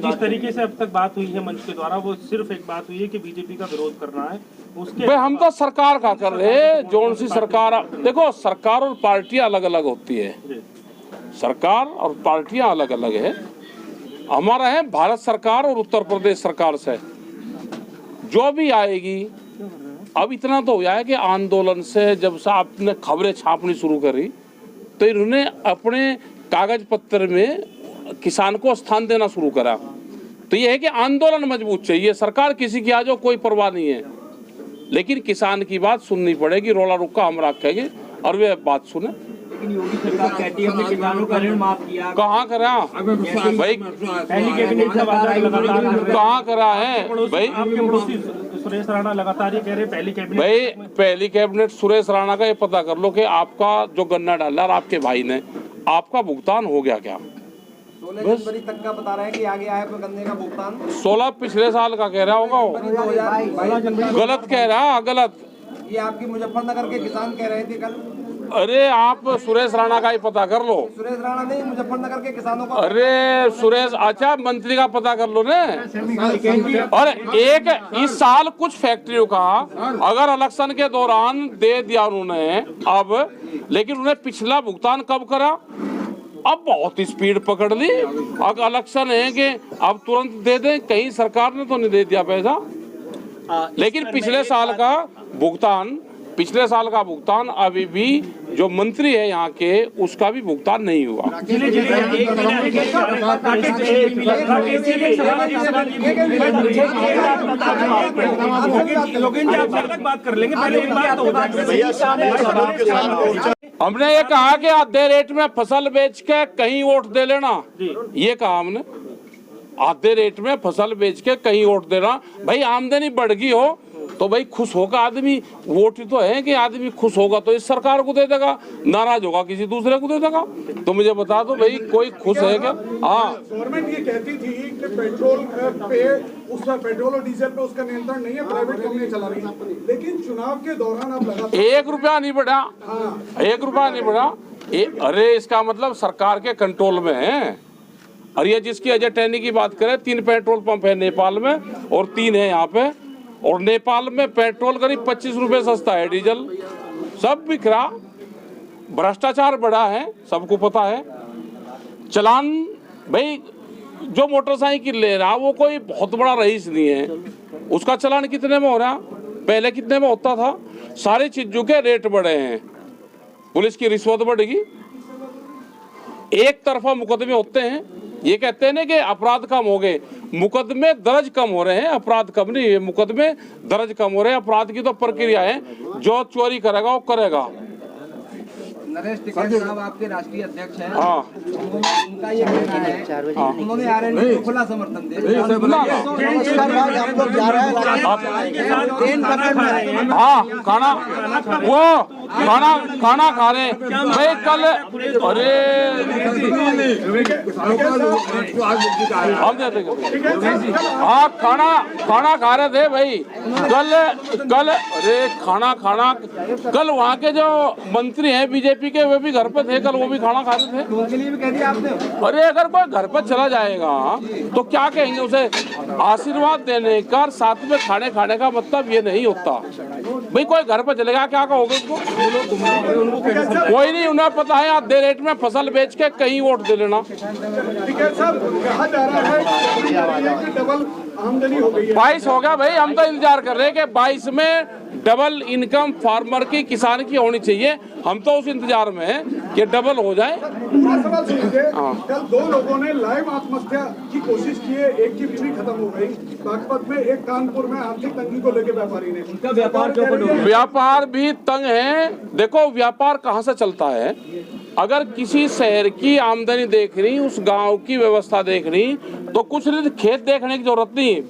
जिस तरीके से अब तक बात हुई है मंच के द्वारा, वो सिर्फ एक बात हुई है कि बीजेपी का विरोध करना है उसके। भाई हम तो सरकार का कर रहे, जो सी सरकार, देखो सरकार और पार्टियां अलग अलग होती है, सरकार और पार्टियां अलग अलग है। हमारा है भारत सरकार और उत्तर प्रदेश सरकार से जो भी आएगी। अब इतना तो हो गया है कि आंदोलन से जब से आपने खबरें छापनी शुरू करी तो इन्होंने अपने कागज पत्र में किसान को स्थान देना शुरू करा। तो ये है कि आंदोलन मजबूत चाहिए, सरकार किसी की आ जाओ कोई परवाह नहीं है, लेकिन किसान की बात सुननी पड़ेगी। रोला रुक्का हम रखेंगे और वे बात सुने। लेकिन योगी सरकार कहती है हमने किसानों का ऋण माफ किया। कहाँ करा भाई? पहली कैबिनेट का वादा लगातार कहाँ करा है भाई? आपके पड़ोसी सुरेश राणा लगातार ये कह रहे पहली कैबिनेट। भाई पहली कैबिनेट सुरेश राणा का ये पता कर लो कि आपका जो गन्ना डाला और आपके भाई ने, आपका भुगतान हो गया क्या? 16 जनवरी तक का बता रहे हैं कि आगे आए गन्ने का भुगतान। 16 पिछले साल का कह रहा होगा वो, गलत कह रहा, गलत। ये आपकी मुजफ्फरनगर के किसान कह रहे थे कल। अरे आप सुरेश राणा का ही पता कर लो। सुरेश राणा नहीं, मुजफ्फरनगर के किसानों का। अरे सुरेश, अच्छा मंत्री का पता कर लो ने। और एक इस साल कुछ फैक्ट्रियों का अगर इलेक्शन के दौरान दे दिया उन्होंने अब, लेकिन उन्हें पिछला भुगतान कब करा? अब बहुत स्पीड पकड़ ली। अब इलेक्शन है कि अब तुरंत दे दें, कहीं सरकार ने तो नहीं दे दिया पैसा, लेकिन पिछले साल का भुगतान, पिछले साल का भुगतान अभी भी जो मंत्री है यहाँ के, उसका भी भुगतान नहीं हुआ। हमने ये कहा कि आधे रेट में फसल बेच के कहीं वोट दे लेना, ये कहा हमने। आधे रेट में फसल बेच के कहीं वोट देना। भाई आमदनी बढ़ गई हो तो भाई खुश होगा आदमी, वोट तो है कि आदमी खुश होगा तो इस सरकार को दे देगा, नाराज होगा किसी दूसरे को दे देगा। तो मुझे बता दो भाई कोई खुश है क्या? हाँ, गवर्नमेंट ये कहती थी कि पेट्रोल पे, उसका पेट्रोल और डीजल पे उसका नियंत्रण नहीं है, प्राइवेट कंपनी चला रही है, लेकिन चुनाव के दौरान आप लगा 1 रुपया नहीं बढ़ा, 1 रुपया नहीं बढ़ा। अरे इसका मतलब सरकार के कंट्रोल में है। और ये जिसकी अजय टैनी की बात करें, 3 पेट्रोल पंप है नेपाल में और 3 है यहाँ पे, और नेपाल में पेट्रोल करीब 25 रुपए सस्ता है, डीजल सब बिक रहा। भ्रष्टाचार बढ़ा है, सबको पता है। चलान भाई जो मोटरसाइकिल ले रहा वो कोई बहुत बड़ा रईस नहीं है, उसका चलान कितने में हो रहा, पहले कितने में होता था। सारी चीजों के रेट बढ़े हैं, पुलिस की रिश्वत बढ़ेगी, एक तरफा मुकदमे होते हैं। ये कहते हैं ना कि अपराध कम हो गए, मुकदमे दर्ज कम हो रहे हैं, अपराध कम नहीं है, मुकदमे दर्ज कम हो रहे हैं। अपराध की तो प्रक्रिया है, जो चोरी करेगा वो करेगा। नरेश टिकैत साहब आपके राष्ट्रीय अध्यक्ष हैं। हाँ, उनका ये कहना है, उन्होंने आरएनडी को खुला समर्थन दिया। हाँ, खाना खा रहे भाई कल। अरे हम हाँ, खाना खा रहे थे भाई कल। अरे खाना कल वहाँ के जो मंत्री हैं बीजेपी के, वे भी घर पे थे कल, वो भी खाना खा रहे थे। उनके लिए भी कह दिया आपने? अरे अगर कोई घर पर चला जाएगा तो क्या कहेंगे उसे? आशीर्वाद देने का साथ में खाने का मतलब ये नहीं होता भाई। कोई घर पर चलेगा क्या कहोगे उसको? कोई नहीं, उन्हें पता है आधे रेट में फसल बेच के कहीं वोट दे लेना। टिकैत साहब कहा जा रहा है कि डबल आमदनी हो गई है। 22 हो गया भाई, हम तो इंतजार कर रहे हैं कि 22 में डबल इनकम फार्मर की, किसान की होनी चाहिए। हम तो उस इंतजार में हैं कि डबल हो जाए। दूसरा सवाल सुनिए, कल 2 लोगों ने लाइव आत्महत्या की कोशिश की है, एक की बीवी खत्म हो गई बागपत में, एक कानपुर में आर्थिक तंगी को लेकर व्यापारी ने। उनका व्यापार भी तंग है। देखो व्यापार कहाँ से चलता है? अगर किसी शहर की आमदनी देख रही, उस गांव की व्यवस्था देख रही, तो कुछ नहीं, खेत देखने की जरूरत नहीं।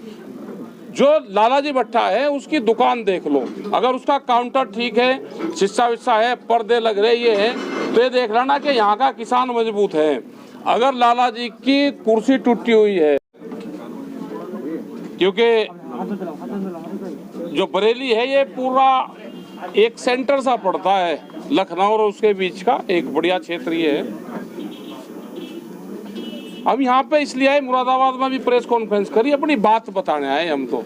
जो लालाजी भट्टा है उसकी दुकान देख लो, अगर उसका काउंटर ठीक है, शीशा विस्सा है, पर्दे लग रहे ये है, तो ये देख लेना कि यहाँ का किसान मजबूत है। अगर लालाजी की कुर्सी टूटी हुई है, क्योंकि जो बरेली है ये पूरा एक सेंटर सा पड़ता है, लखनऊ और उसके बीच का एक बढ़िया क्षेत्र ये है। हम यहाँ पे इसलिए आए, मुरादाबाद में भी प्रेस कॉन्फ्रेंस करी, अपनी बात बताने आए हम तो।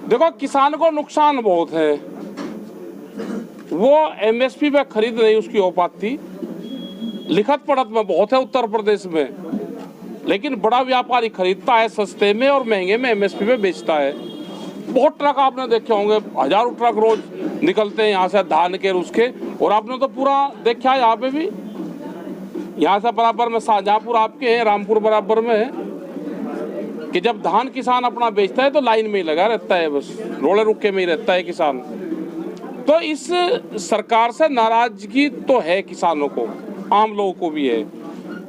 देखो किसान को नुकसान बहुत है, वो एमएसपी पे खरीद नहीं उसकी औपाती, लिखत पढ़त में बहुत है उत्तर प्रदेश में, लेकिन बड़ा व्यापारी खरीदता है सस्ते में और महंगे में एमएसपी पे बेचता है। बहुत ट्रक आपने देखे होंगे, हजारों ट्रक रोज निकलते हैं यहाँ से धान के उसके, और आपने तो पूरा देखा है यहाँ पे भी, यहाँ से बराबर में शाहजहाँपुर आपके हैं, रामपुर बराबर में है, कि जब धान किसान अपना बेचता है तो लाइन में ही लगा रहता है, बस रोड़े रुके में ही रहता है किसान। तो इस सरकार से नाराजगी तो है किसानों को, आम लोगों को भी है।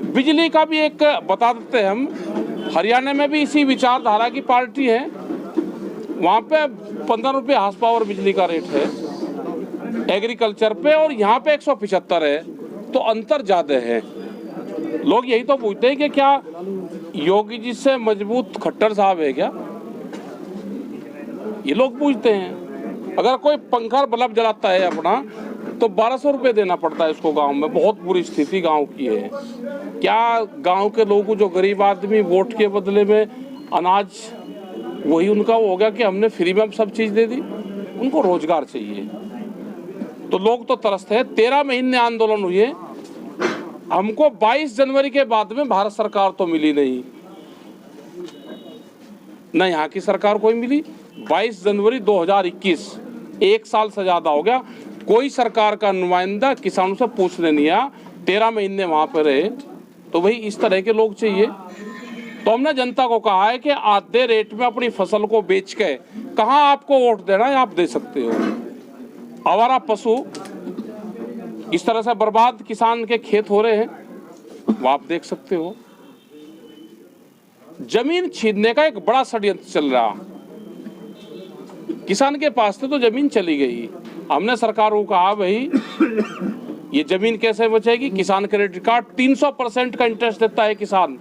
बिजली का भी एक बता देते हैं हम, हरियाणा में भी इसी विचारधारा की पार्टी है, वहाँ पे 15 रुपये हार्स पावर बिजली का रेट है एग्रीकल्चर पे, और यहाँ पे 175 है, तो अंतर ज़्यादा है। लोग यही तो पूछते हैं कि क्या योगी जी से मजबूत खट्टर साहब है क्या, ये लोग पूछते हैं। अगर कोई पंखा बल्ब जलाता है अपना तो 1200 रुपये देना पड़ता है इसको गांव में, बहुत बुरी स्थिति गांव की है। क्या गांव के लोगों, जो गरीब आदमी वोट के बदले में अनाज, वही उनका हो गया कि हमने फ्री में सब चीज़ दे दी, उनको रोजगार चाहिए। तो लोग तो तरसते हैं। 13 महीने आंदोलन हुए, हमको 22 जनवरी के बाद में भारत सरकार तो मिली नहीं, न यहाँ की सरकार कोई मिली। 22 जनवरी 2021, 1 साल से ज़्यादा हो गया, कोई सरकार का नुमाइंदा किसानों से पूछने नहीं आया। 13 महीने वहाँ पर रहे, तो वही इस तरह के लोग चाहिए। तो हमने जनता को कहा है कि आधे रेट में अपनी फसल को बेच के कहाँ आपको वोट देना है, आप दे सकते हो। आवारा पशु इस तरह से बर्बाद किसान के खेत हो रहे हैं, वो आप देख सकते हो। जमीन छीनने का एक बड़ा षड्यंत्र चल रहा, किसान के पास से तो जमीन चली गई। हमने सरकार को कहा भाई ये जमीन कैसे बचेगी। किसान क्रेडिट कार्ड 300% का इंटरेस्ट देता है किसान।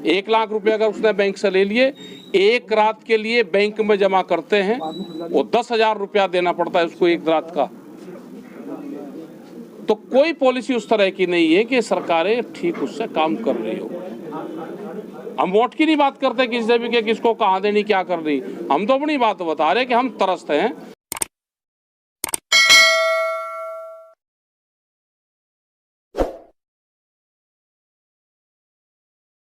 1 लाख रुपए अगर उसने बैंक से ले लिए, 1 रात के लिए बैंक में जमा करते हैं, वो 10,000 रुपया देना पड़ता है उसको 1 रात का। तो कोई पॉलिसी उस तरह की नहीं है कि सरकारें ठीक उससे काम कर रही हो। हम वोट की नहीं बात करते किसी से भी कि किसको कहाँ देनी क्या कर रही, हम तो अपनी बात बता रहे कि हम तरसते हैं।